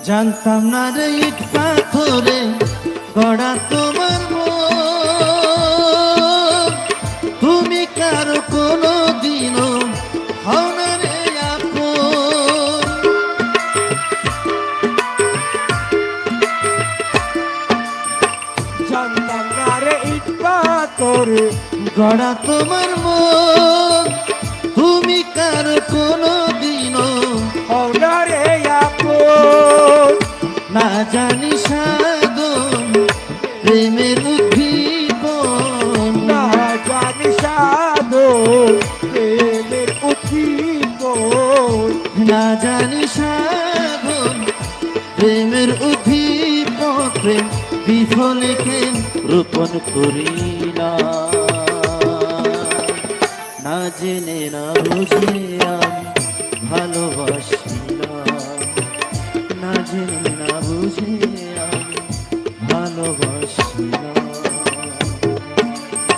জানতাম না রে ইট পাথরে গড়া তোমার মন, তুমি কারো কোনো দিনও হও না রে আপন। জানতাম না রে ইট পাথরে গড়া তোমার মন, তুমি কারো কোনো দিনও হও না রে আপন। না জানি সাধন প্রেমের উদ্দীপন, না জানি সাধন প্রেমের উদ্দীপন, না জানি সাধন প্রেমের উদ্দীপন। প্রেম বিফলে খেল রোপণ করি না, না জেনে না বুঝে আমি ভালোবাসি না, না জেনে না বুঝে